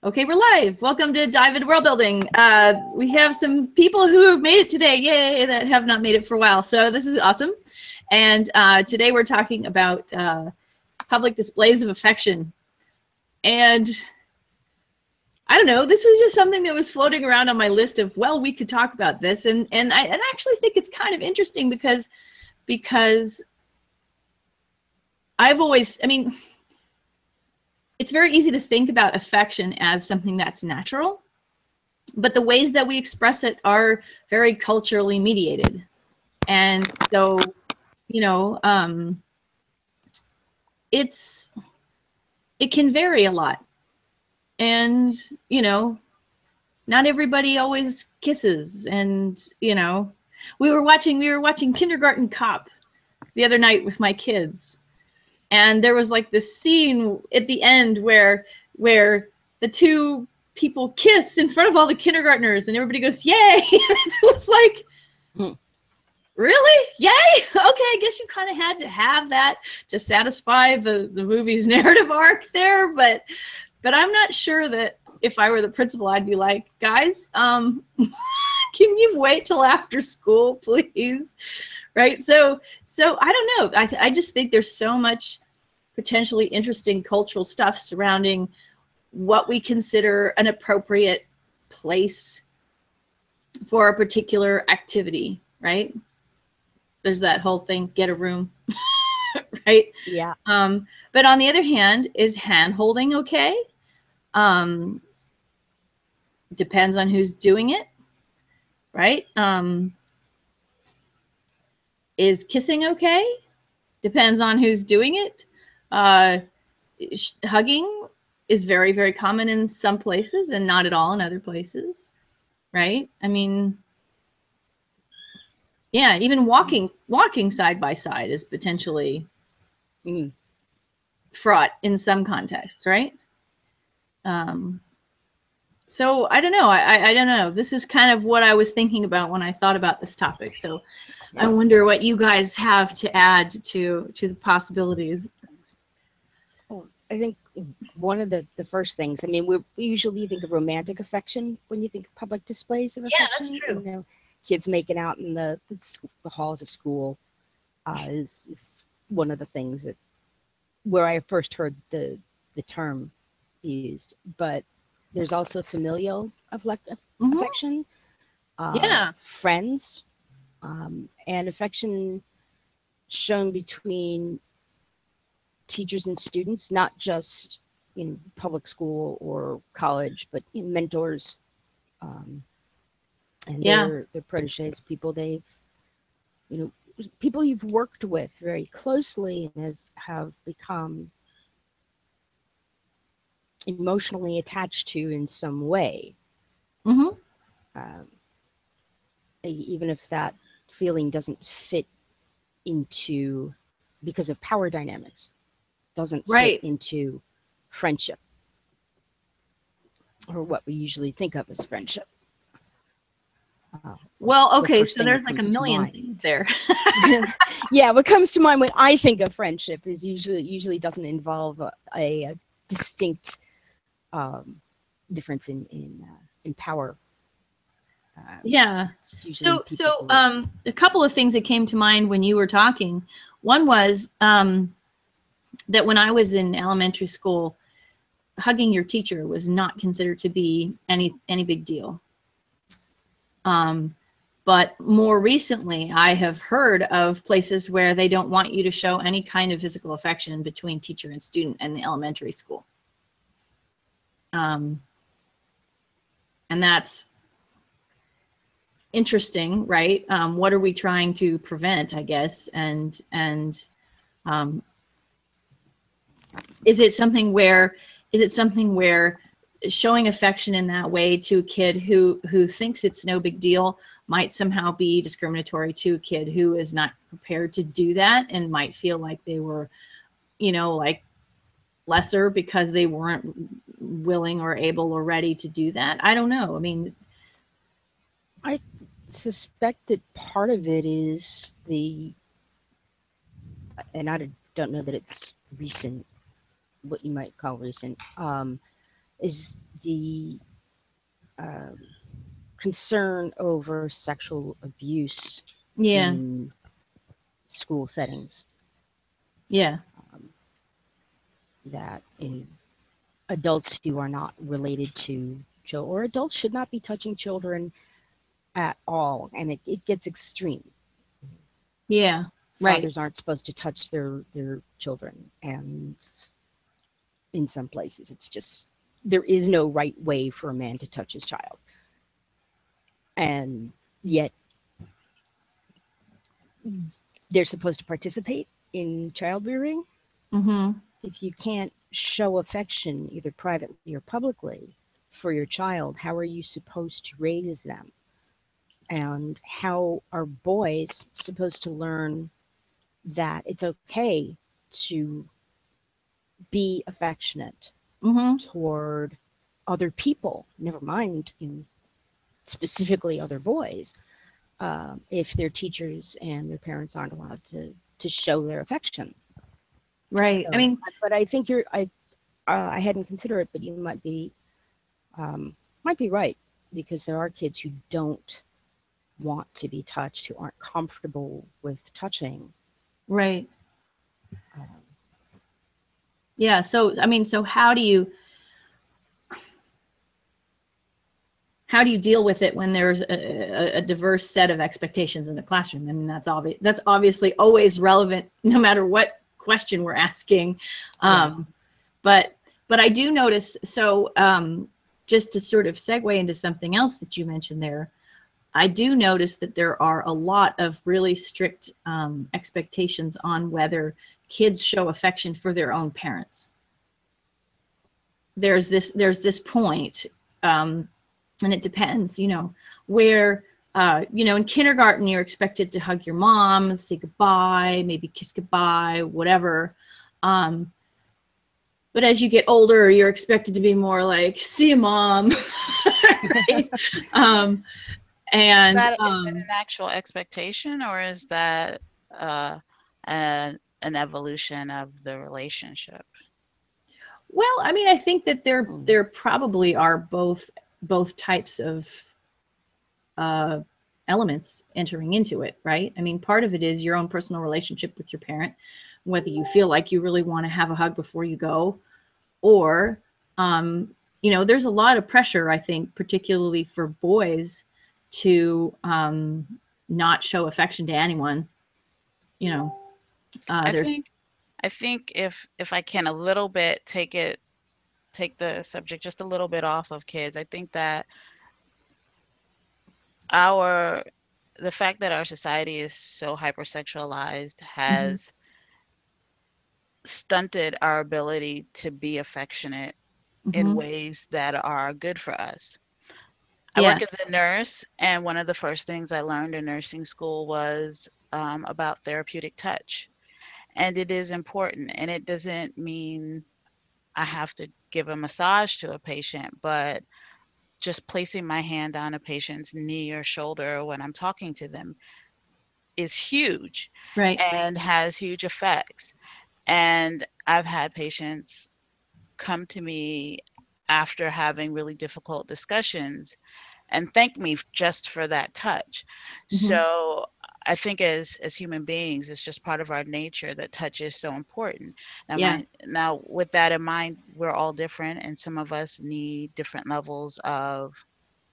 Okay, we're live. Welcome to Dive into Worldbuilding. We have some people who have made it today, yay, that have not made it for a while. So this is awesome. And today we're talking about public displays of affection. And I don't know, this was just something that was floating around on my list of, well, we could talk about this. And I actually think it's kind of interesting because I've always, it's very easy to think about affection as something that's natural, but the ways that we express it are very culturally mediated. And so, you know, it can vary a lot. And, you know, not everybody always kisses. And, you know, we were watching Kindergarten Cop the other night with my kids. And there was like this scene at the end where the two people kiss in front of all the kindergartners and everybody goes, yay. It was like, really? Yay? Okay, I guess you kind of had to have that to satisfy the movie's narrative arc there. But I'm not sure that if I were the principal, I'd be like, guys, can you wait till after school, please? Right? So I don't know. I just think there's so much potentially interesting cultural stuff surrounding what we consider an appropriate place for a particular activity, right? There's that whole thing, get a room, right? Yeah. But on the other hand, is hand holding okay? Depends on who's doing it, right? Is kissing okay? Depends on who's doing it. Hugging is very, very common in some places and not at all in other places, right? I mean, yeah, even walking side by side is potentially fraught in some contexts, right? So I don't know. I don't know. This is kind of what I was thinking about when I thought about this topic. So I wonder what you guys have to add to the possibilities. Well, I think one of the first things, we usually think of romantic affection when you think of public displays of affection. Yeah, that's true. You know, kids making out in the halls of school is one of the things that where I first heard the term used. But there's also familial affection, Yeah, friends, and affection shown between teachers and students, not just in public school or college, but in mentors and their proteges, people they've, people you've worked with very closely and have become emotionally attached to in some way. Even if that feeling doesn't fit into, because of power dynamics, doesn't fit into friendship or what we usually think of as friendship. Well, okay, so there's like a million things there. Yeah, what comes to mind when I think of friendship is usually doesn't involve a distinct difference in power. Yeah. So a couple of things that came to mind when you were talking. One was that when I was in elementary school, hugging your teacher was not considered to be any big deal. But more recently, I have heard of places where they don't want you to show any kind of physical affection between teacher and student in the elementary school. And that's interesting, right? What are we trying to prevent, I guess? And is it something where showing affection in that way to a kid who thinks it's no big deal might somehow be discriminatory to a kid who is not prepared to do that and might feel like they were, like lesser because they weren't willing or able or ready to do that? I don't know. I mean, I suspect that part of it is and I don't know that it's recent, what you might call recent, is the um, concern over sexual abuse Yeah. in school settings, Yeah. um, that in adults who are not related to children, or adults should not be touching children at all, and it gets extreme. Yeah. Right. Fathers aren't supposed to touch their children, and in some places it's just there is no right way for a man to touch his child, and yet they're supposed to participate in child rearing. Mm-hmm. If you can't show affection either privately or publicly for your child, how are you supposed to raise them? And how are boys supposed to learn that it's okay to be affectionate Mm-hmm. toward other people, never mind specifically other boys, if their teachers and their parents aren't allowed to show their affection? Right. I So, mean, but I think I hadn't considered it, but you might be right, because there are kids who don't want to be touched, who aren't comfortable with touching. right. Um, Yeah. So, I mean, so how do you deal with it when there's a diverse set of expectations in the classroom? I mean, that's obvious. That's obviously always relevant, no matter what question we're asking. yeah. Um, but but I do notice. So just to sort of segue into something else that you mentioned there, I do notice that there are a lot of really strict expectations on whether kids show affection for their own parents. There's this point, um, and it depends, where in kindergarten you're expected to hug your mom, say goodbye, maybe kiss goodbye, whatever. Um, but as you get older, you're expected to be more like, see you, mom. Right? um, Is and that an actual expectation, or is that uh, an evolution of the relationship? well, I mean, I think that there Mm. there probably are both types of uh, elements entering into it, right? I mean, part of it is your own personal relationship with your parent, whether you feel like you really want to have a hug before you go, or there's a lot of pressure, I think, particularly for boys, to not show affection to anyone. You know, I there's. think I think if I can a little bit take the subject just a little bit off of kids, I think that our the fact that our society is so hypersexualized Mm-hmm, has stunted our ability to be affectionate in mm-hmm, ways that are good for us. I yeah, work as a nurse, and one of the first things I learned in nursing school was about therapeutic touch. And it is important, and it doesn't mean I have to give a massage to a patient, but just placing my hand on a patient's knee or shoulder when I'm talking to them is huge right. and has huge effects. And I've had patients come to me after having really difficult discussions and thank me just for that touch. Mm-hmm, So I think as human beings, it's just part of our nature that touch is so important. yeah, Now with that in mind, we're all different, and some of us need different levels of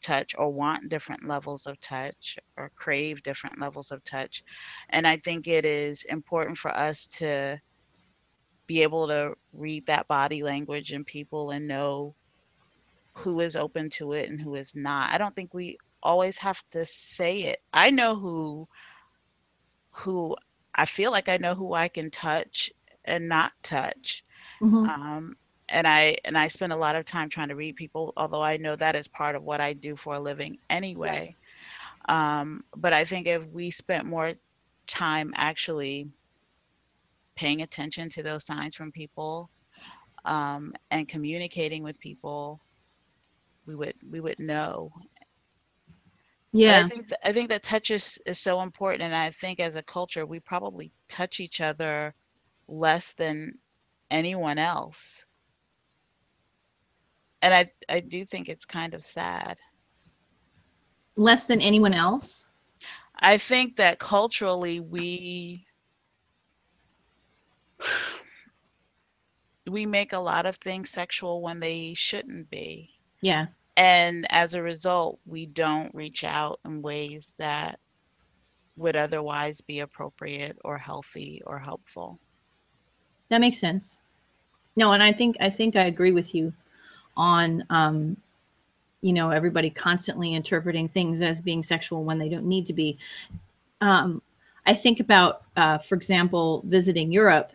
touch, or want different levels of touch, or crave different levels of touch. And I think it is important for us to be able to read that body language in people and know who is open to it and who is not. I don't think we always have to say it. I know who I feel like I know who I can touch and not touch. mm-hmm, Um, and I spend a lot of time trying to read people, although I know that is part of what I do for a living right. anyway. But I think if we spent more time actually paying attention to those signs from people, and communicating with people, we would know. But Yeah, I think that touch is so important, and I think as a culture we probably touch each other less than anyone else. And I do think it's kind of sad. Less than anyone else? I think that culturally we make a lot of things sexual when they shouldn't be. Yeah, And as a result, we don't reach out in ways that would otherwise be appropriate or healthy or helpful. that makes sense. No, and I think I agree with you on everybody constantly interpreting things as being sexual when they don't need to be. Um, I think about, for example, visiting Europe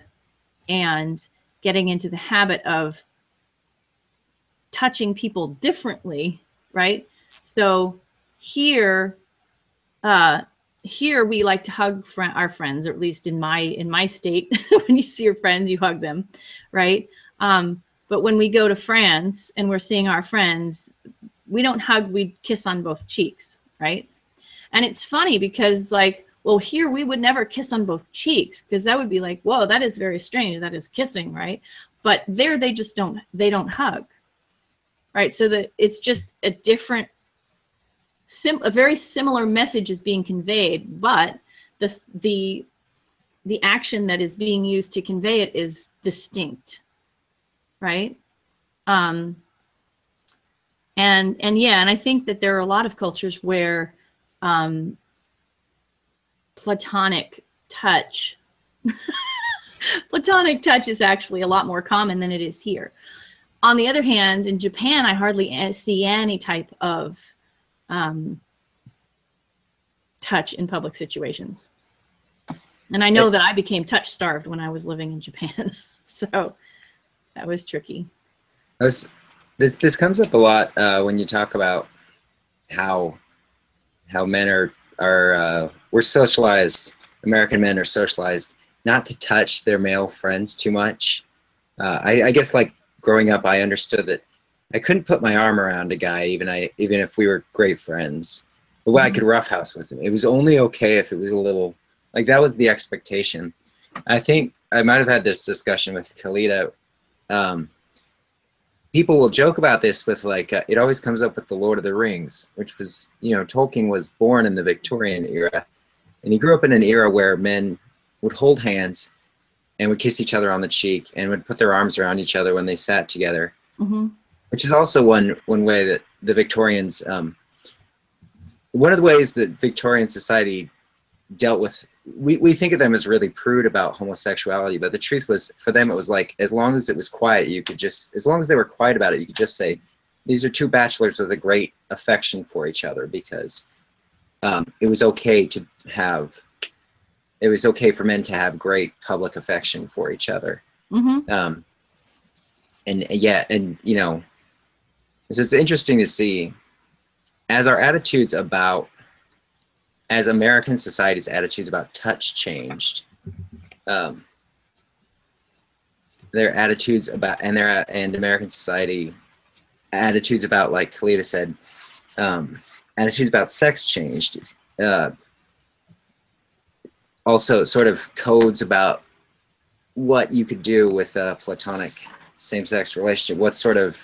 and getting into the habit of touching people differently, right? So here, uh, here we like to hug our friends, or at least in my state, when you see your friends, you hug them, right? But when we go to France and we're seeing our friends, we don't hug, we kiss on both cheeks, right? And it's funny because like, well, here we would never kiss on both cheeks because that would be like, whoa, that is very strange. That is kissing, right? But there they just don't hug, right? So that it's just a different, a very similar message is being conveyed, but the action that is being used to convey it is distinct, right? And yeah, and I think that there are a lot of cultures where platonic touch platonic touch is actually a lot more common than it is here. On the other hand, in Japan, I hardly see any type of touch in public situations. And I know that I became touch starved when I was living in Japan. So that was tricky. This comes up a lot when you talk about how men are we're socialized. American men are socialized not to touch their male friends too much. I guess like growing up, I understood that I couldn't put my arm around a guy even if we were great friends. The way I could roughhouse with him. It was only okay if it was a little, like that was the expectation. I think I might have had this discussion with Kalita. People will joke about this with like, it always comes up with the Lord of the Rings, which was, Tolkien was born in the Victorian era. And he grew up in an era where men would hold hands and would kiss each other on the cheek and would put their arms around each other when they sat together, which is also one way that the Victorians, one of the ways that Victorian society dealt with, we think of them as really prude about homosexuality, but the truth was for them it was like, as long as it was quiet, as long as they were quiet about it, you could just say, these are two bachelors with a great affection for each other, because it was okay for men to have great public affection for each other. So it's interesting to see as American society's attitudes about touch changed, their attitudes about, and American society attitudes about, like Kalita said, attitudes about sex changed. Also sort of codes about what you could do with a platonic same-sex relationship, what sort of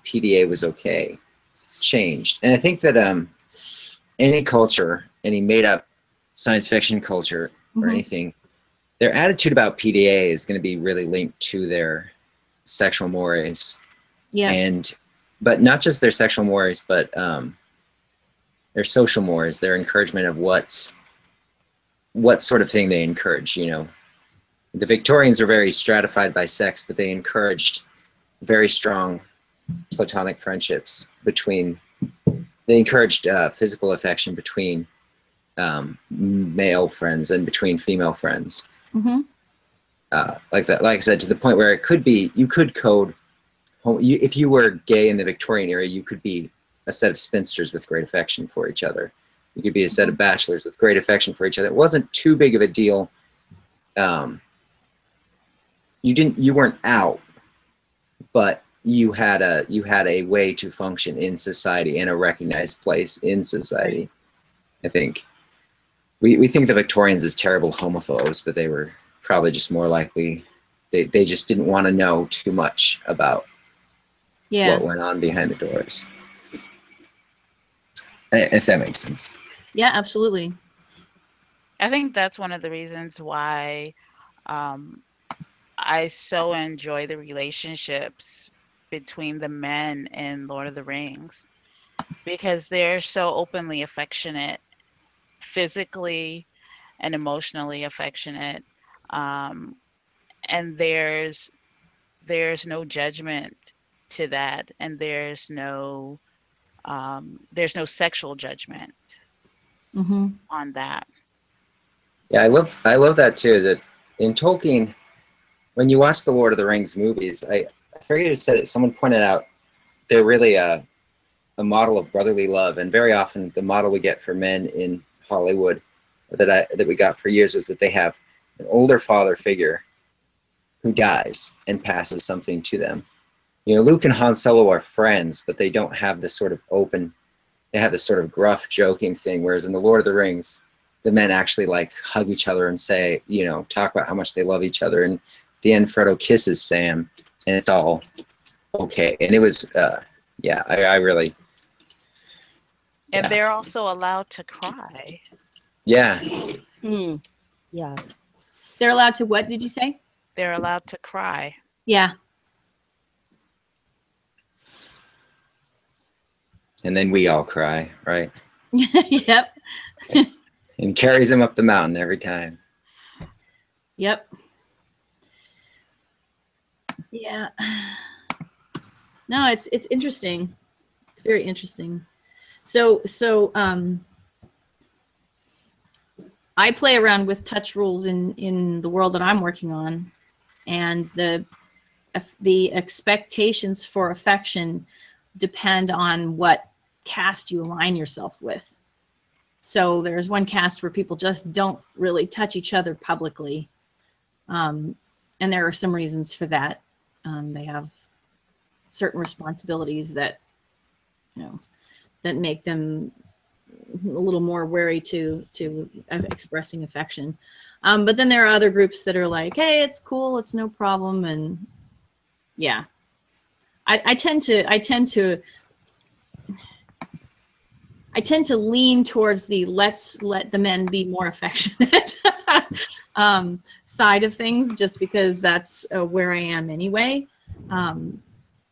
PDA was okay, changed. And I think that any culture, any made-up science fiction culture or anything, their attitude about PDA is going to be really linked to their sexual mores. Yeah. But not just their sexual mores, but their social mores, their encouragement of what sort of thing they encourage. The Victorians were very stratified by sex, but they encouraged very strong platonic friendships they encouraged physical affection between male friends and between female friends. Like that, like I said, to the point where it could be, you could code, if you were gay in the Victorian era, you could be a set of spinsters with great affection for each other. You could be a set of bachelors with great affection for each other. It wasn't too big of a deal. You weren't out, but you had a way to function in society, in a recognized place in society. I think we think the Victorians as terrible homophobes, but they were probably just more likely, they just didn't want to know too much about Yeah. what went on behind the doors. If that makes sense. Yeah, absolutely. I think that's one of the reasons why I so enjoy the relationships between the men in Lord of the Rings, because they're so openly affectionate, physically and emotionally affectionate, um, and there's no judgment to that, and there's no sexual judgment Mm-hmm. on that. Yeah, I love that too. That in Tolkien, when you watch the Lord of the Rings movies, I forget who said it. Someone pointed out they're really a model of brotherly love, and very often the model we get for men in Hollywood that we got for years was that they have an older father figure who dies and passes something to them. You know, Luke and Han Solo are friends, but they don't have this sort of open. They have this sort of gruff, joking thing. Whereas in the Lord of the Rings, the men actually like hug each other and say, you know, talk about how much they love each other. And at the end, Frodo kisses Sam, and it's all okay. And it was, yeah, I really, And yeah, they're also allowed to cry. yeah. Mm. Yeah. They're allowed to what did you say? They're allowed to cry. Yeah. And then we all cry, right? Yep. And carries him up the mountain every time. Yep. Yeah. No, it's interesting. It's very interesting. So I play around with touch rules in the world that I'm working on, and the expectations for affection depend on what caste you align yourself with. So there's one caste where people just don't really touch each other publicly, and there are some reasons for that. They have certain responsibilities that, you know, that make them a little more wary to expressing affection. But then there are other groups that are like, hey, it's cool, it's no problem, and yeah, I tend to lean towards the let's let the men be more affectionate side of things, just because that's where I am anyway.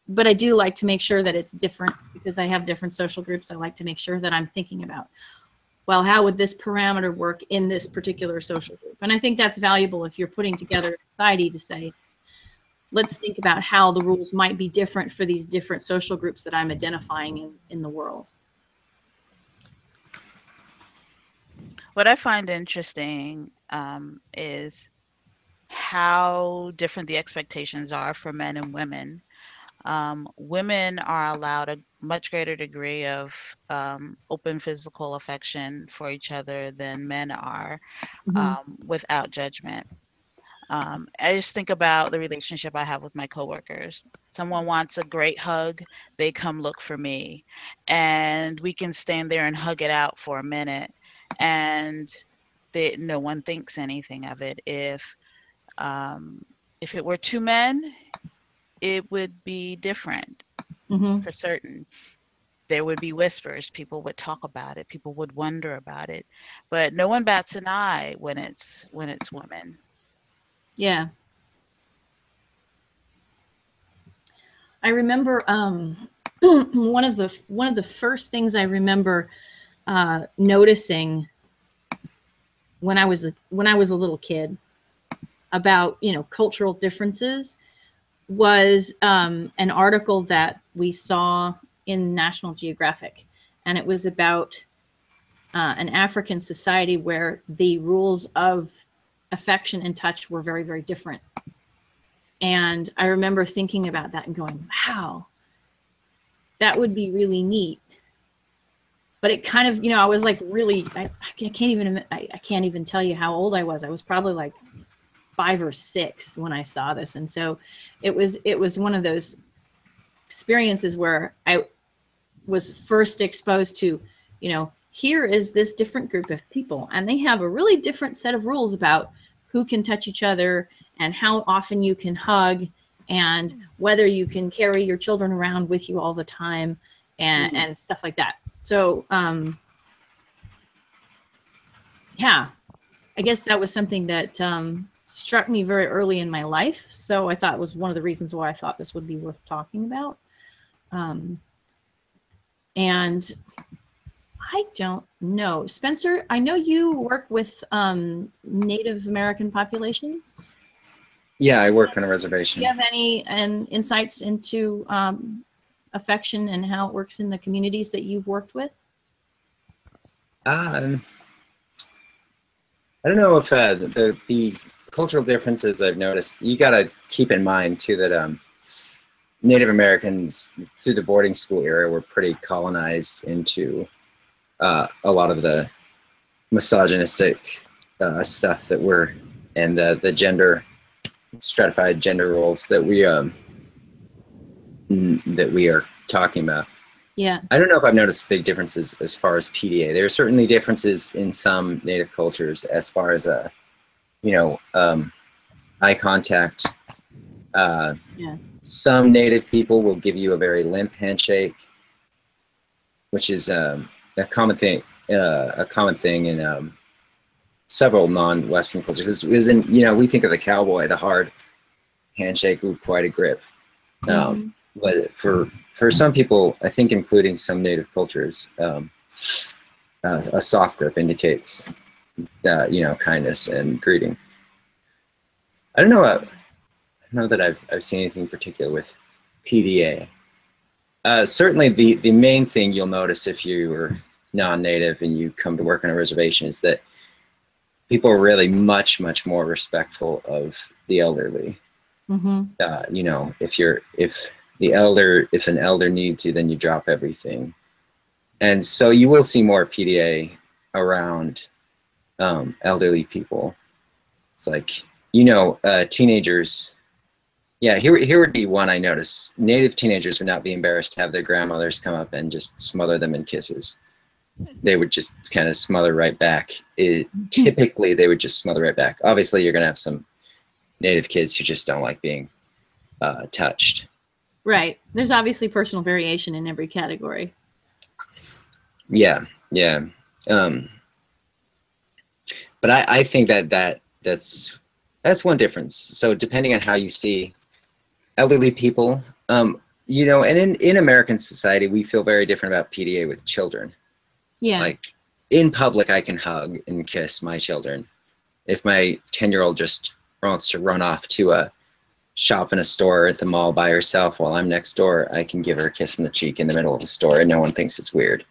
But I do like to make sure that it's different, because I have different social groups. I like to make sure that I'm thinking about, well, how would this parameter work in this particular social group? And I think that's valuable if you're putting together a society to say, let's think about how the rules might be different for these different social groups that I'm identifying in the world. What I find interesting is how different the expectations are for men and women. Women are allowed a much greater degree of open physical affection for each other than men are, without judgment. I just think about the relationship I have with my coworkers. Someone wants a great hug, they come look for me, and we can stand there and hug it out for a minute, and no one thinks anything of it. If it were two men, it would be different for certain. There would be whispers, people would talk about it, people would wonder about it, but no one bats an eye when it's women. Yeah. I remember one of the first things I remember noticing when I was a little kid about, you know, cultural differences was an article that we saw in National Geographic, and it was about an African society where the rules of affection and touch were very, very different. And I remember thinking about that and going, wow, that would be really neat. But it kind of, you know, I was like really, I can't even tell you how old I was. I was probably like 5 or 6 when I saw this. And so it was one of those experiences where I was first exposed to, you know, here is this different group of people, and they have a really different set of rules about who can touch each other and how often you can hug and whether you can carry your children around with you all the time, and stuff like that. So yeah, I guess that was something that struck me very early in my life. So I thought it was one of the reasons why I thought this would be worth talking about. And I don't know, Spencer, I know you work with Native American populations. Yeah, I work on a Do reservation. you have any insights into affection and how it works in the communities that you've worked with? I don't know if the cultural differences I've noticed. You got to keep in mind too that Native Americans through the boarding school era were pretty colonized into a lot of the misogynistic stuff that we're, and the gender stratified gender roles that we are talking about. Yeah. I don't know if I've noticed big differences as far as PDA. There are certainly differences in some Native cultures as far as eye contact. Yeah. Some Native people will give you a very limp handshake, which is a common thing. A common thing in several non-Western cultures. Is in, we think of the cowboy, the hard handshake with quite a grip. But for some people, I think, including some Native cultures, a soft grip indicates kindness and greeting. I don't know that I've seen anything particular with PDA. Certainly, the main thing you'll notice if you are non-Native and you come to work on a reservation is that people are really much more respectful of the elderly. If an elder needs you, then you drop everything, and so you will see more PDA around elderly people. It's like teenagers. Yeah, here would be one I noticed. Native teenagers would not be embarrassed to have their grandmothers come up and just smother them in kisses. They would just kind of smother right back. Typically, they would just smother right back. Obviously, you're going to have some Native kids who just don't like being touched. Right. There's obviously personal variation in every category. Yeah. But I think that's one difference. So depending on how you see elderly people, and in American society, we feel very different about PDA with children. Yeah. Like in public, I can hug and kiss my children. If my 10-year-old just wants to run off to a shop in a store at the mall by herself while I'm next door, I can give her a kiss in the cheek in the middle of the store, and no one thinks it's weird.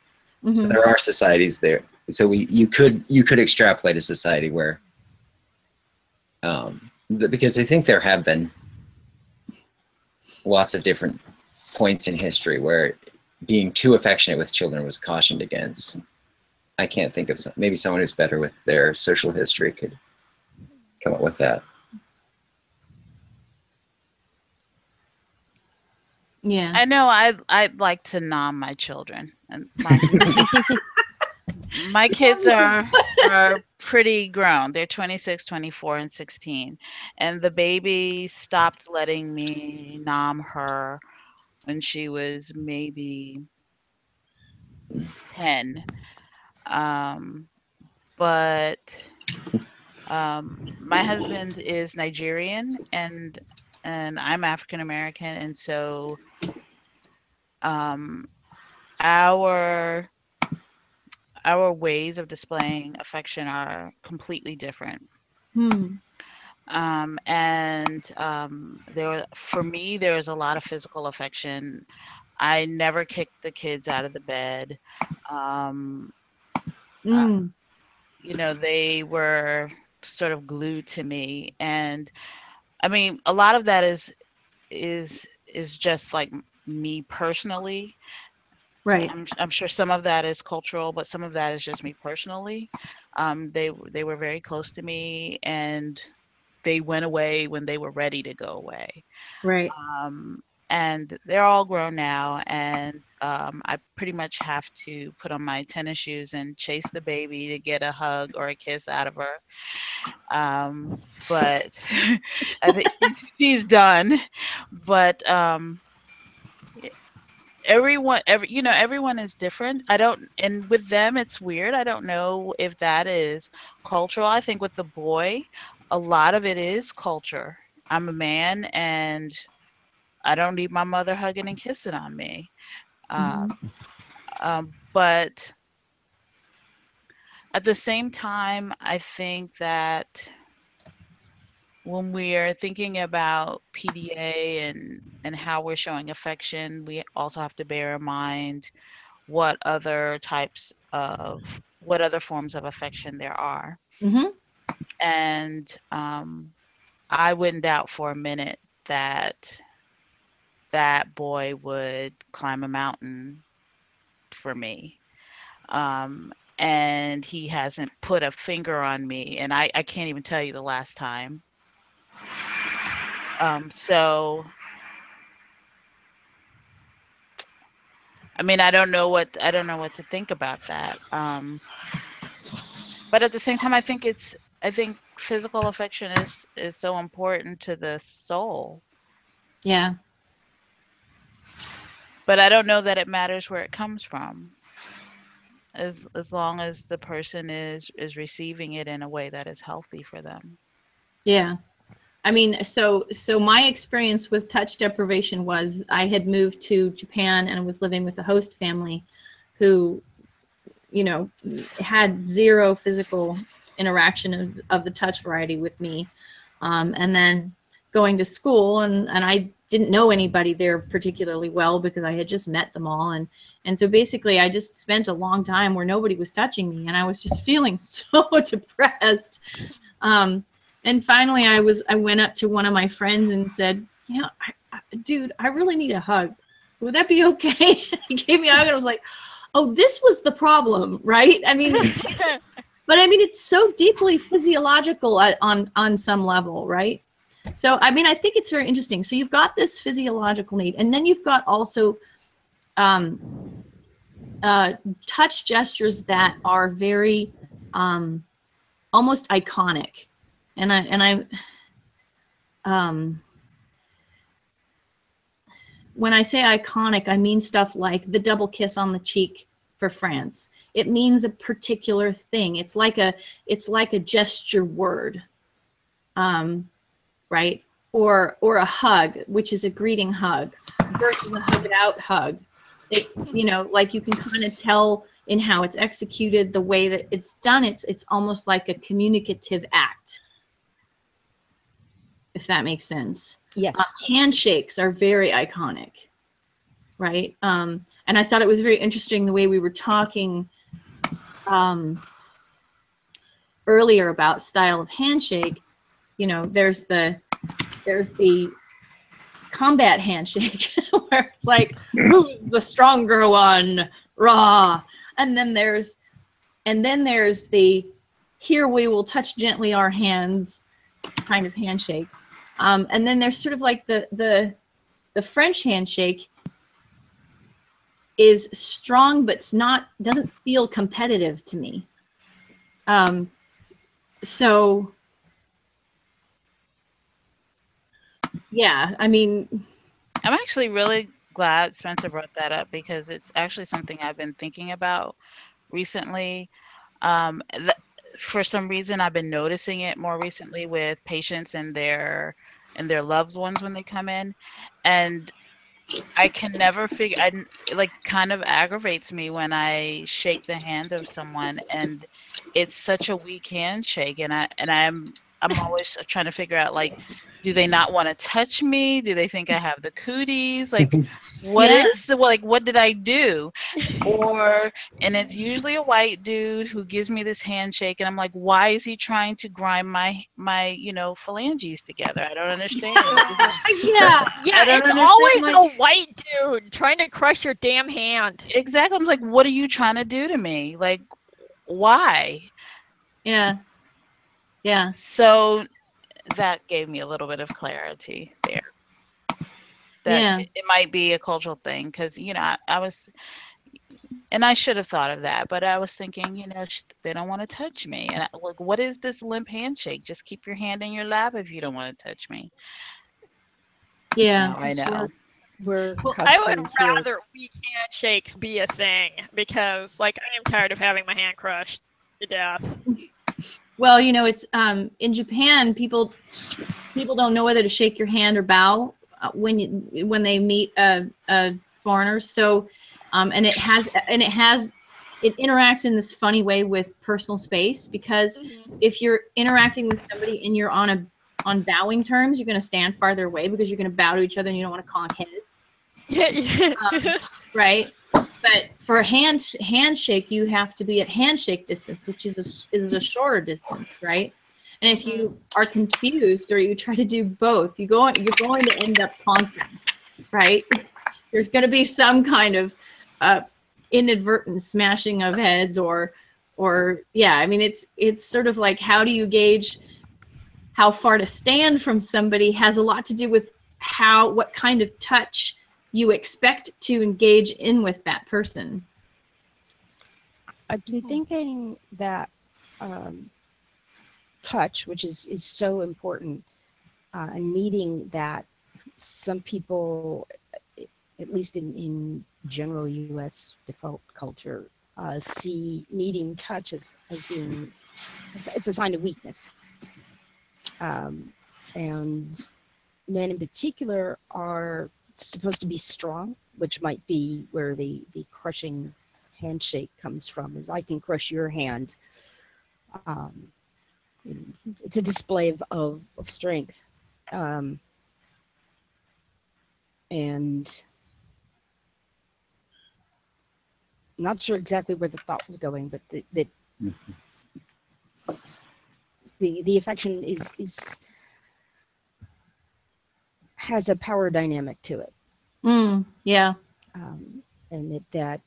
So there are societies there. So you could extrapolate a society where, because I think there have been lots of different points in history where being too affectionate with children was cautioned against. I can't think of maybe someone who's better with their social history could come up with that. Yeah. I know I'd like to nom my children, and my kids are pretty grown. They're 26, 24, and 16. And the baby stopped letting me nom her when she was maybe 10. But my husband is Nigerian, and I'm African American, and so our ways of displaying affection are completely different. For me, there is a lot of physical affection. I never kicked the kids out of the bed. They were sort of glued to me, and I mean, a lot of that is just like me personally. Right. I'm sure some of that is cultural, but some of that is just me personally. They were very close to me, and they went away when they were ready to go away. Right. and they're all grown now, and I pretty much have to put on my tennis shoes and chase the baby to get a hug or a kiss out of her. But I think she's done. But everyone is different. I don't, and with them it's weird. I don't know if that is cultural. I think with the boy, a lot of it is culture. I'm a man, and I don't need my mother hugging and kissing on me. Mhm. But at the same time, I think that when we're thinking about PDA and how we're showing affection, we also have to bear in mind what other types of what other forms of affection there are. Mhm. And I wouldn't doubt for a minute that that boy would climb a mountain for me. And he hasn't put a finger on me, and I can't even tell you the last time. So I mean, I don't know what to think about that. But at the same time, I think physical affection is so important to the soul. Yeah. But I don't know that it matters where it comes from, as long as the person is receiving it in a way that is healthy for them. Yeah. I mean, so my experience with touch deprivation was I had moved to Japan and I was living with a host family who, you know, had zero physical interaction of the touch variety with me. And then going to school, and I didn't know anybody there particularly well because I had just met them all. And so basically I just spent a long time where nobody was touching me and I was just feeling so depressed. And finally I went up to one of my friends and said, yeah, dude, I really need a hug. Would that be okay? He gave me a hug and I was like, oh, this was the problem, right? I mean, but I mean, it's so deeply physiological on some level, right? So, I mean, I think it's very interesting. So you've got this physiological need, and then you've got also touch gestures that are very almost iconic. And I when I say iconic, I mean stuff like the double kiss on the cheek for France. It means a particular thing. It's like a gesture word, right? Or a hug, which is a greeting hug, versus a hug it out hug. It, you know, like you can kind of tell in how it's executed, the way that it's done. It's almost like a communicative act, if that makes sense. Yes. Handshakes are very iconic, right? And I thought it was very interesting the way we were talking earlier about style of handshake. You know, there's the combat handshake where it's like, who's the stronger one, rah. And then there's the here we will touch gently our hands kind of handshake. And then there's sort of like the French handshake is strong, but it's not, doesn't feel competitive to me. So yeah, I mean, I'm actually really glad Spencer brought that up, because it's actually something I've been thinking about recently. For some reason, I've been noticing it more recently with patients and their loved ones when they come in, and I can never figure. It like kind of aggravates me when I shake the hand of someone and it's such a weak handshake, and I'm always trying to figure out, like, do they not want to touch me? Do they think I have the cooties? Like, Yeah. what did I do? And it's usually a white dude who gives me this handshake, and I'm like, why is he trying to grind my phalanges together? I don't understand. Yeah. Yeah, I don't it's understand, always a white dude trying to crush your damn hand. exactly. I'm like, what are you trying to do to me? Like, why? Yeah. Yeah. So that gave me a little bit of clarity there. that Yeah. it might be a cultural thing, because I was, and I should have thought of that, but I was thinking, they don't want to touch me, and like, what is this limp handshake? Just keep your hand in your lap if you don't want to touch me. Yeah. Now I know. We're Well, I would accustomed here. rather weak handshakes be a thing because, like, I am tired of having my hand crushed to death. Well, it's in Japan, people don't know whether to shake your hand or bow when they meet foreigners. So, and it interacts in this funny way with personal space, because if you're interacting with somebody and you're on bowing terms, you're going to stand farther away because you're going to bow to each other and you don't want to conk heads. Right? But for a handshake, you have to be at handshake distance, which is a shorter distance, right? And if you are confused or you try to do both, you're going to end up conking, right? There's going to be some kind of inadvertent smashing of heads, or yeah. I mean, it's sort of like, how do you gauge how far to stand from somebody has a lot to do with what kind of touch you expect to engage in with that person. I've been thinking that touch, which is so important, and needing that, some people, at least in general U.S. default culture, see needing touch as being, it's a sign of weakness. And men in particular are supposed to be strong, which might be where the crushing handshake comes from, is I can crush your hand. It's a display of strength. And I'm not sure exactly where the thought was going, but the affection has a power dynamic to it. Yeah. And that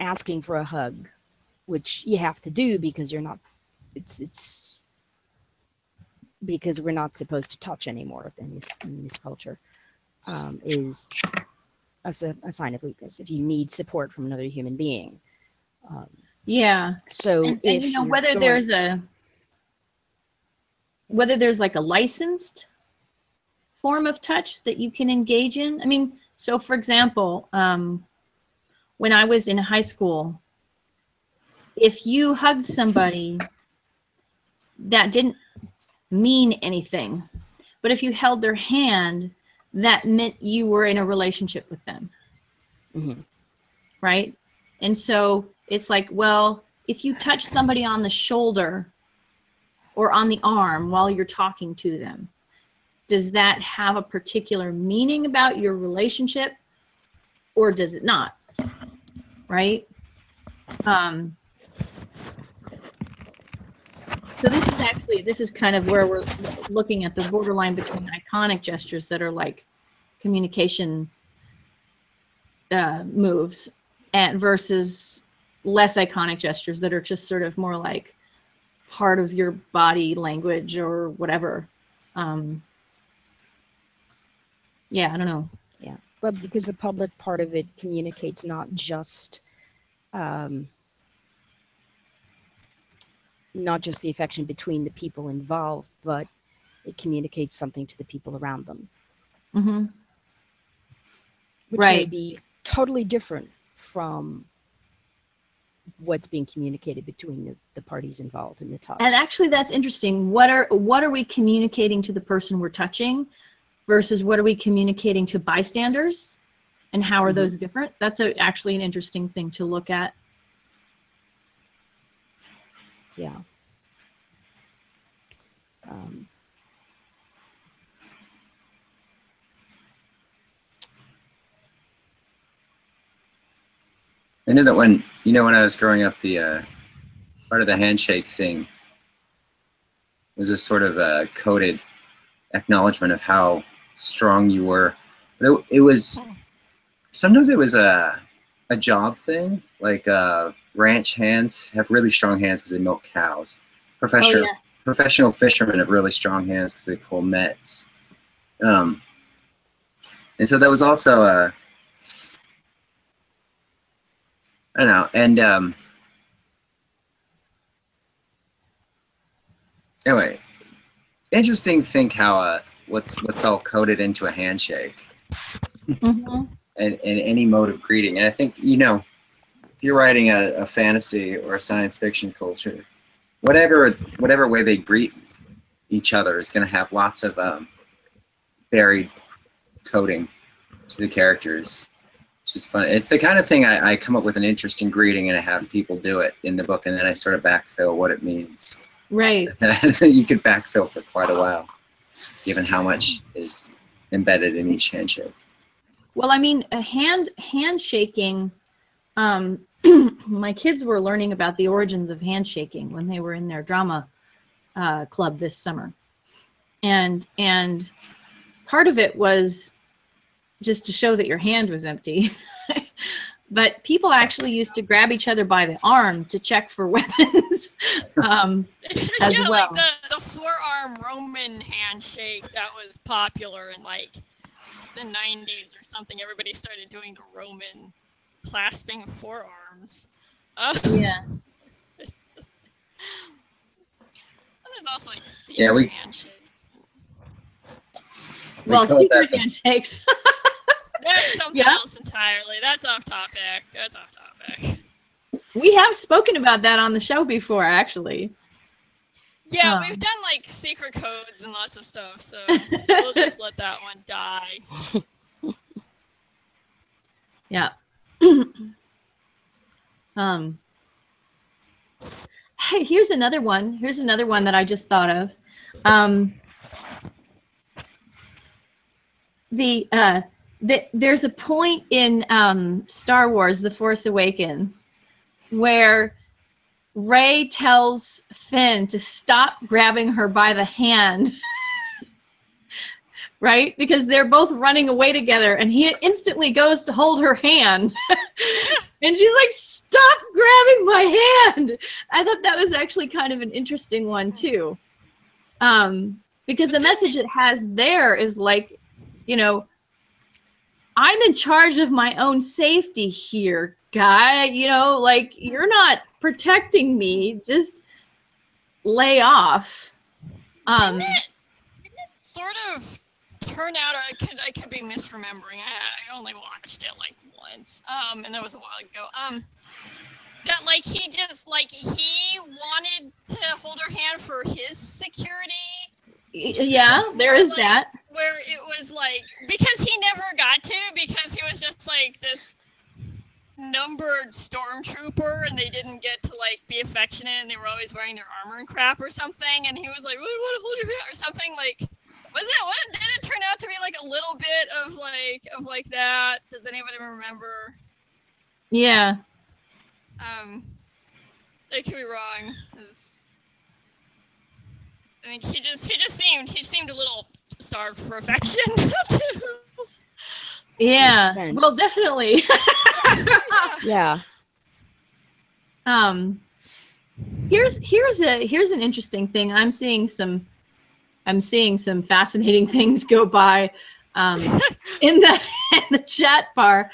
asking for a hug, which you have to do because you're not, it's because we're not supposed to touch anymore in this culture, is a sign of weakness. If you need support from another human being. Yeah. So and whether there's like a licensed form of touch that you can engage in. I mean, so for example, when I was in high school, if you hugged somebody, that didn't mean anything. But if you held their hand, that meant you were in a relationship with them. Mm-hmm. Right? And so it's like, well, if you touch somebody on the shoulder or on the arm while you're talking to them, does that have a particular meaning about your relationship, or does it not? Right? So this is kind of where we're looking at the borderline between iconic gestures that are like communication moves, and versus less iconic gestures that are just sort of more like part of your body language or whatever. Yeah, I don't know. Yeah, but because the public part of it communicates not just the affection between the people involved, but it communicates something to the people around them. Mm-hmm. Which may be totally different from what's being communicated between the parties involved in the touch. And actually, that's interesting. What are we communicating to the person we're touching versus what are we communicating to bystanders, and how are those different? That's actually an interesting thing to look at. Yeah. I knew that when I was growing up, the part of the handshake thing was a sort of a coded acknowledgement of how strong you were. But it was, sometimes it was a job thing. Like ranch hands have really strong hands because they milk cows. Professional fishermen have really strong hands because they pull nets. And so that was also I don't know. And anyway, interesting. Think how what's all coded into a handshake Mm-hmm. and any mode of greeting. And I think, you know, if you're writing a fantasy or a science fiction culture, whatever way they greet each other is going to have lots of varied coding to the characters, which is fun. It's the kind of thing I come up with an interesting greeting and I have people do it in the book, and then I sort of backfill what it means. Right. You could backfill for quite a while, given how much is embedded in each handshake. Well, I mean, a handshaking. My kids were learning about the origins of handshaking when they were in their drama club this summer, and part of it was just to show that your hand was empty. But people actually used to grab each other by the arm to check for weapons as yeah, well. like the forearm Roman handshake that was popular in like the 90s or something. Everybody started doing the Roman clasping of forearms. Yeah. And there's also like secret Yeah, handshakes. Well, call secret that handshakes. That's something Yeah. else entirely. That's off topic. That's off topic. We have spoken about that on the show before, actually. Yeah, we've done like secret codes and lots of stuff, so we'll just let that one die. Yeah. Hey, here's another one. Here's another one that I just thought of. There's a point in Star Wars: The Force Awakens where Rey tells Finn to stop grabbing her by the hand. Right? Because they're both running away together, and he instantly goes to hold her hand. And she's like, stop grabbing my hand. I thought that was actually kind of an interesting one, too. Because the message it has there is like, you know, I'm in charge of my own safety here, guy. You know, like, you're not protecting me. Just lay off. Didn't it sort of turn out, or I could be misremembering. I only watched it like once, and that was a while ago. That like he wanted to hold her hand for his security. Yeah, there is that. Where it was like, because he never got to, because he was just like this numbered stormtrooper, and they didn't get to like be affectionate, and they were always wearing their armor and crap or something, and he was like, "We want to hold your hand" or something. Like, did it turn out to be like a little bit of like that? Does anybody remember? Yeah. I could be wrong. I think he seemed a little starved for affection too. Yeah. Sense. Well, definitely. Yeah. Here's an interesting thing. I'm seeing some fascinating things go by in the chat bar.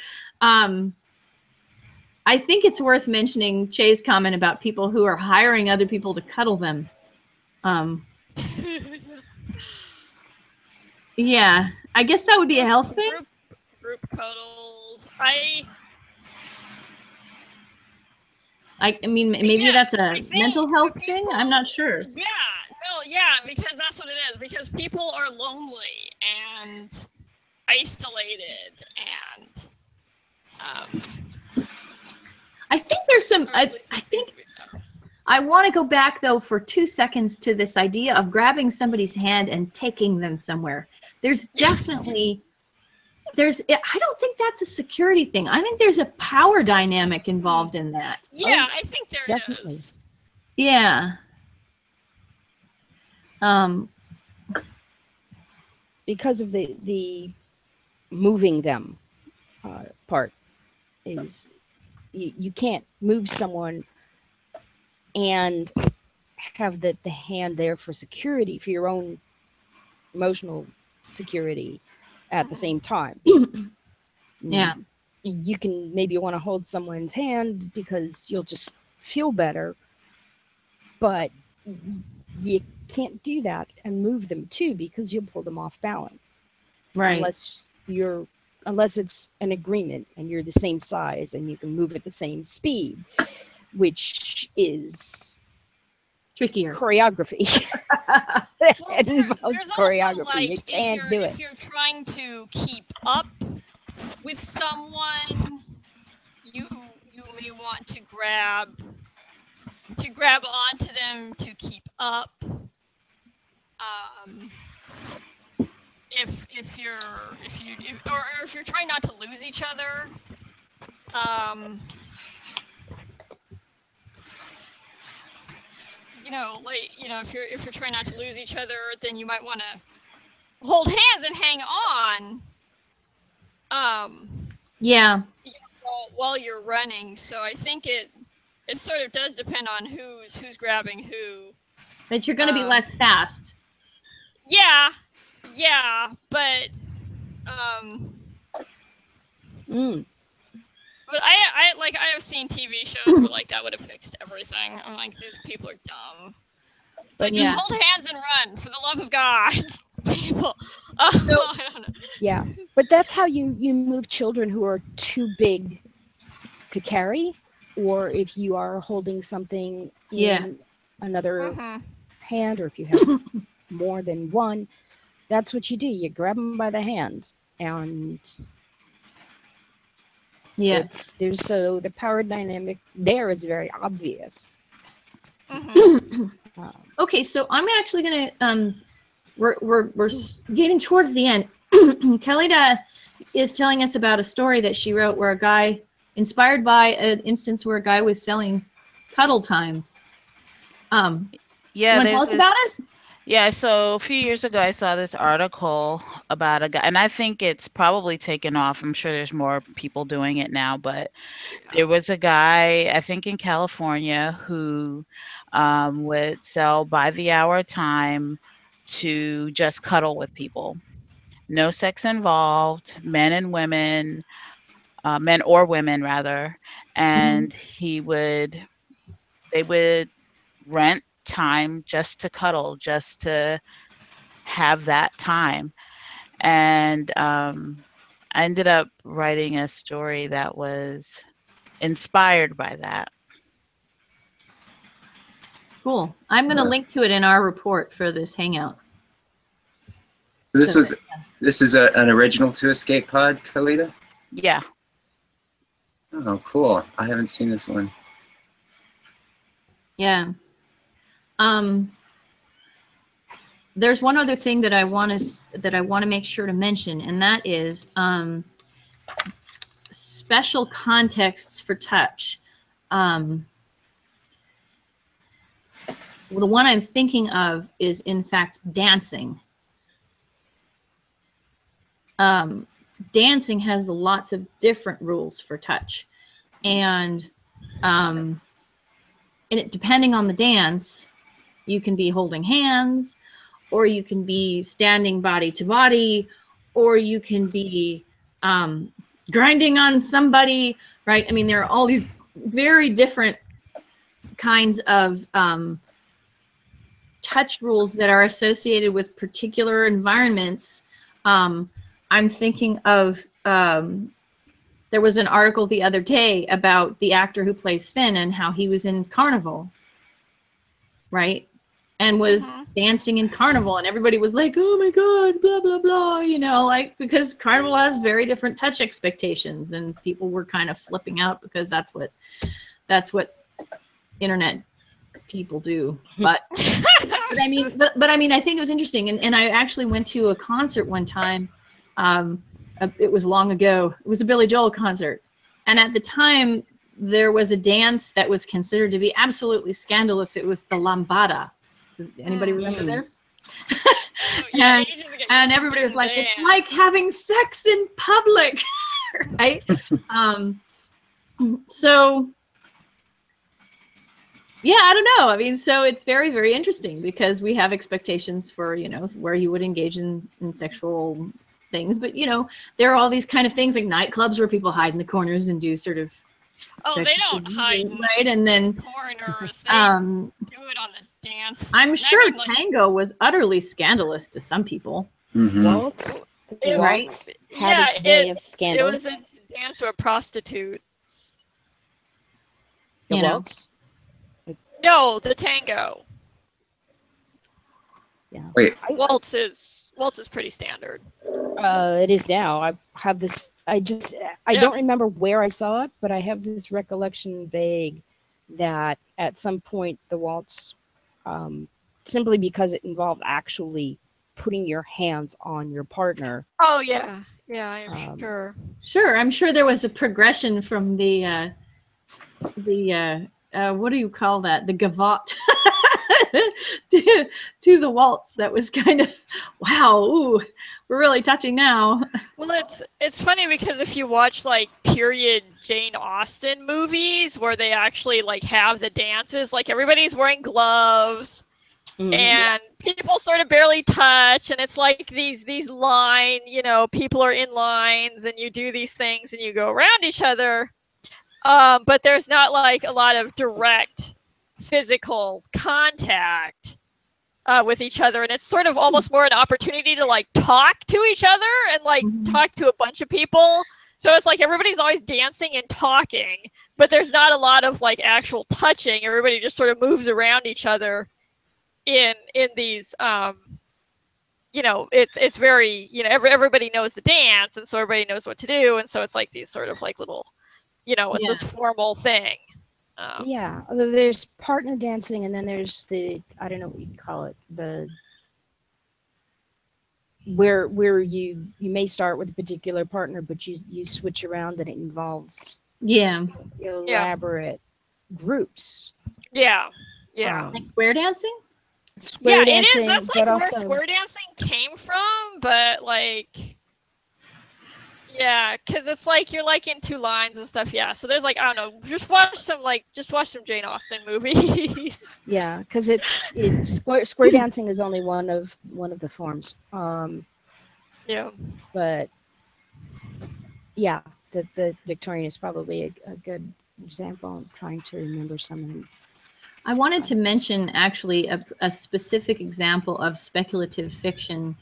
I think it's worth mentioning Che's comment about people who are hiring other people to cuddle them. Yeah, I guess that would be a health thing. Group cuddles. I mean, maybe that's a mental health thing. I'm not sure. Yeah, because that's what it is. Because people are lonely and isolated, and I think there's some. I think I want to go back though for 2 seconds to this idea of grabbing somebody's hand and taking them somewhere. There's definitely. I don't think that's a security thing. I think there's a power dynamic involved in that. Yeah, I think there Definitely. is. Yeah. Because of the moving them part is you can't move someone and have the hand there for security, for your own emotional security, at the same time. Yeah. You can maybe want to hold someone's hand because you'll just feel better, but you can't do that and move them too because you'll pull them off balance. Right. Unless it's an agreement and you're the same size and you can move at the same speed, which is Trickier. choreography. It involves there's choreography. Also, like, you can't do it. If you're trying to keep up with someone, you may want to grab onto them to keep up. If you're trying not to lose each other, if you're trying not to lose each other, then you might want to hold hands and hang on. Yeah. While you're running, so I think it sort of does depend on who's grabbing who. But you're going to be less fast. Yeah, but But I have seen TV shows where like that would have fixed everything. I'm like, these people are dumb. But just hold hands and run, for the love of God, people. I don't know. Yeah, but that's how you move children who are too big to carry, or if you are holding something in another hand, or if you have more than one, that's what you do. You grab them by the hand, and so the power dynamic there is very obvious. Okay, so I'm actually gonna we're getting towards the end. Kalida is telling us about a story that she wrote where a guy, inspired by an instance where a guy was selling cuddle time. Yeah, you want to tell us about it? Yeah, so a few years ago, I saw this article about a guy, and I think it's probably taken off. I'm sure there's more people doing it now, but there was a guy, I think in California, who would sell by the hour time to just cuddle with people. No sex involved, men and women, men or women rather, and they would rent time just to cuddle, just to have that time. And I ended up writing a story that was inspired by that. Cool. I'm going to link to it in our report for this hangout. This is an original to Escape Pod, Kalida? Yeah. Oh, cool. I haven't seen this one. Yeah. There's one other thing that I want to make sure to mention, and that is special contexts for touch. Well, the one I'm thinking of is, in fact, dancing. Dancing has lots of different rules for touch, and depending on the dance, you can be holding hands, or you can be standing body to body, or you can be grinding on somebody, right? I mean, there are all these very different kinds of touch rules that are associated with particular environments. I'm thinking of, there was an article the other day about the actor who plays Finn and how he was in Carnival, right? And was dancing in Carnival, and everybody was like, oh my God, blah, blah, blah, you know, like, because Carnival has very different touch expectations, and people were kind of flipping out because that's what internet people do. But I mean, I think it was interesting. And I actually went to a concert one time. It was long ago. It was a Billy Joel concert. And at the time, there was a dance that was considered to be absolutely scandalous. It was the lambada. Does anybody remember this? And everybody was like, it's like having sex in public, right? So, yeah, I don't know. I mean, so it's very, very interesting because we have expectations for, you know, where you would engage in sexual things, but you know, there are all these kind of things like nightclubs where people hide in the corners and do sort of Oh, they sexy don't things, hide in right? And then corners. They do it on the dance floor. I'm And sure I mean, like, tango was utterly scandalous to some people. Mhm. Waltz. It- Waltz had yeah, its day of it scandal. was a dance with prostitutes. The You know. waltz. No, the tango. Yeah. Wait, Waltz is pretty standard. It is now. I have this. I Yeah. don't remember where I saw it, but I have this recollection vague that at some point the waltz, simply because it involved actually putting your hands on your partner. Oh yeah, yeah, I'm sure. Sure, I'm sure there was a progression from the what do you call that? The gavotte to the waltz. That was kind of wow. Ooh, we're really touching now. Well, it's funny because if you watch like period Jane Austen movies where they actually like have the dances, like everybody's wearing gloves and people sort of barely touch, and it's like these line, you know, people are in lines and you do these things and you go around each other. But there's not like a lot of direct physical contact with each other, and it's sort of almost more an opportunity to like talk to each other and like talk to a bunch of people. So it's like everybody's always dancing and talking, but there's not a lot of like actual touching. Everybody just sort of moves around each other in these you know, it's very, you know, everybody knows the dance, and so everybody knows what to do, and so it's like these sort of like little, you know, it's this formal thing. Yeah, although there's partner dancing, and then there's the, I don't know what you'd call it, the where you may start with a particular partner, but you switch around, and it involves elaborate groups. Yeah. Like square dancing. Square it dancing, is. That's like but where also square dancing came from, but like. Yeah, because it's like you're like in two lines and stuff. Yeah, so there's like, I don't know, just watch some Jane Austen movies. Yeah, because it's square dancing is only one of the forms. Yeah. But yeah, the Victorian is probably a good example. I'm trying to remember some of them. I wanted to mention actually a specific example of speculative fiction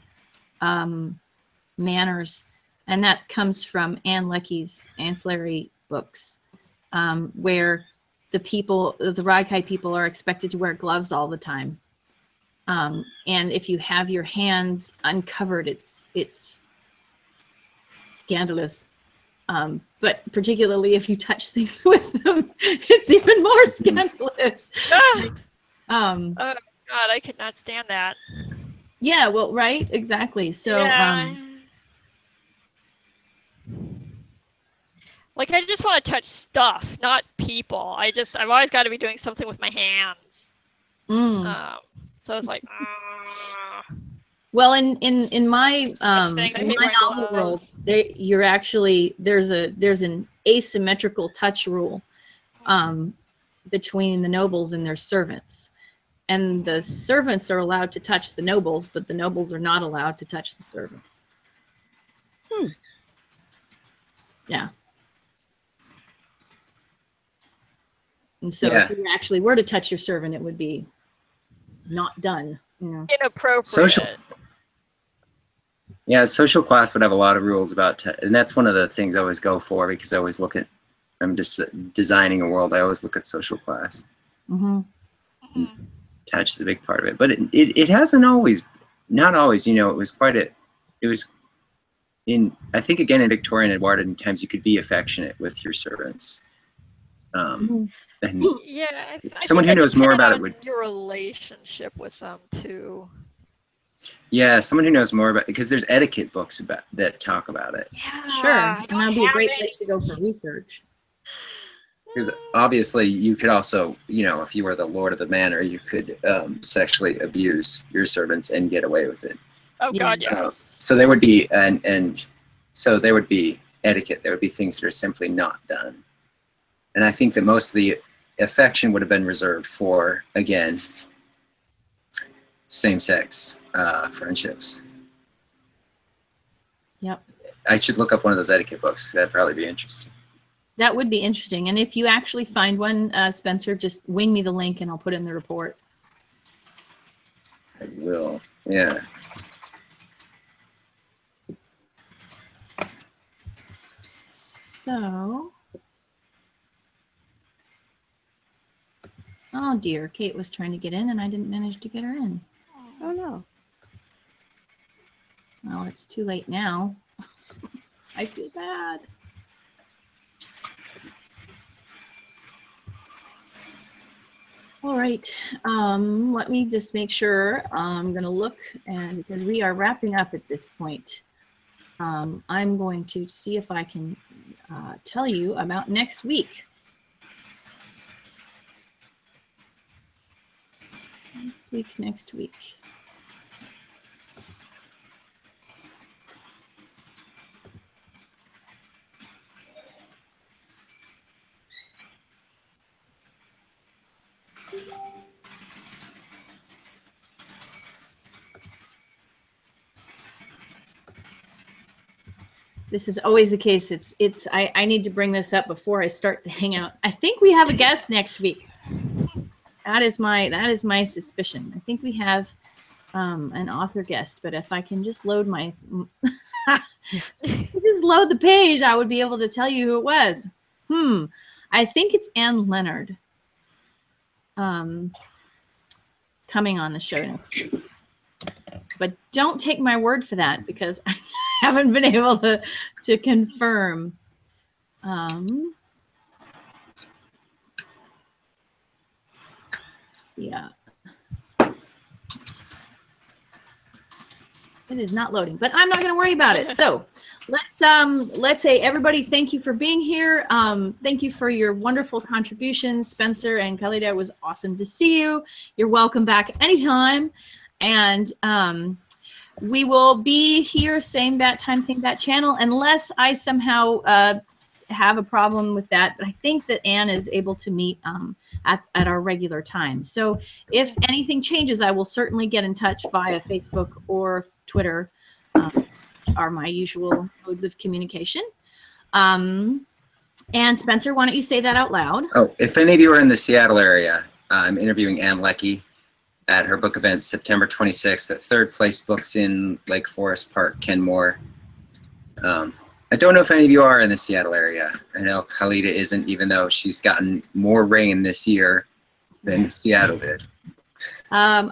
manners. And that comes from Anne Leckie's ancillary books, where the Raikai people are expected to wear gloves all the time. And if you have your hands uncovered, it's scandalous. But particularly if you touch things with them, it's even more scandalous. Oh God, I could not stand that. Yeah, well, right, exactly. So like I just want to touch stuff, not people. I've always got to be doing something with my hands. So it's like. Well, in my novel world, you're actually there's an asymmetrical touch rule between the nobles and their servants, and the servants are allowed to touch the nobles, but the nobles are not allowed to touch the servants. Yeah. And so if you actually were to touch your servant, it would be not done. You know? Inappropriate. Social class would have a lot of rules about, and that's one of the things I always go for, because I always look at, I'm just designing a world, I always look at social class. Touch is a big part of it, but it hasn't always, not always, you know, it was I think again in Victorian and Edwardian times you could be affectionate with your servants. And yeah, someone who knows more about it would, your relationship with them too. Yeah, someone who knows more about, because there's etiquette books that talk about it. Yeah, sure, and that'd be a great place to go for research. Because obviously you could also, you know, if you were the lord of the manor, you could sexually abuse your servants and get away with it. Oh God, yeah. So there would be so there would be etiquette. There would be things that are simply not done. And I think that most of the affection would have been reserved for, again, same-sex friendships. Yep. I should look up one of those etiquette books. That'd probably be interesting. That would be interesting. And if you actually find one, Spencer, just wing me the link and I'll put it in the report. I will. Yeah. So, oh dear, Kate was trying to get in and I didn't manage to get her in. Oh no. Well, it's too late now. I feel bad. All right, let me just make sure. I'm gonna look, and because we are wrapping up at this point, I'm going to see if I can tell you about next week. Next week. This is always the case. I need to bring this up before I start the hangout. I think we have a guest next week. That is my suspicion. I think we have an author guest, but if I can just load my just load the page, I would be able to tell you who it was. I think it's Anne Leonard coming on the show next week. But don't take my word for that because I haven't been able to confirm. Yeah. It is not loading, but I'm not going to worry about it. So let's say everybody, thank you for being here. Thank you for your wonderful contributions. Spencer and Khalida, it was awesome to see you. You're welcome back anytime. And we will be here, same bat time, same bat channel, unless I somehow have a problem with that. But I think that Anne is able to meet at our regular time. So if anything changes, I will certainly get in touch via Facebook or Twitter, are my usual modes of communication. And Spencer, why don't you say that out loud? Oh, if any of you are in the Seattle area, I'm interviewing Ann Leckie at her book event September 26th at Third Place Books in Lake Forest Park, Kenmore. I don't know if any of you are in the Seattle area. I know Khalida isn't, even though she's gotten more rain this year than Seattle did. I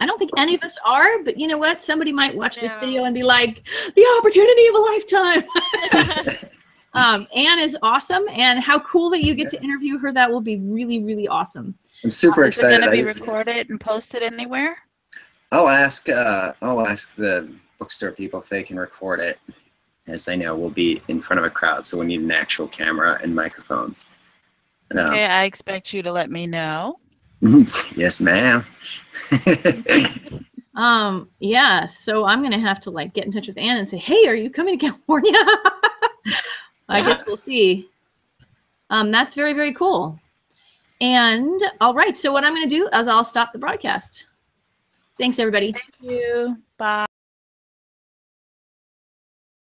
don't think any of us are, but you know what? Somebody might watch this video and be like, the opportunity of a lifetime. Anne is awesome, and how cool that you get to interview her. That will be really, really awesome. I'm super excited. Is it going to be recorded and posted anywhere? I'll ask the bookstore people if they can record it. As I know, we'll be in front of a crowd, so we need an actual camera and microphones. Okay, I expect you to let me know. Yes, ma'am. Yeah, so I'm gonna have to like get in touch with Anne and say, hey, are you coming to California? I guess we'll see. That's very, very cool. And all right, so what I'm gonna do is I'll stop the broadcast. Thanks, everybody. Thank you. Bye.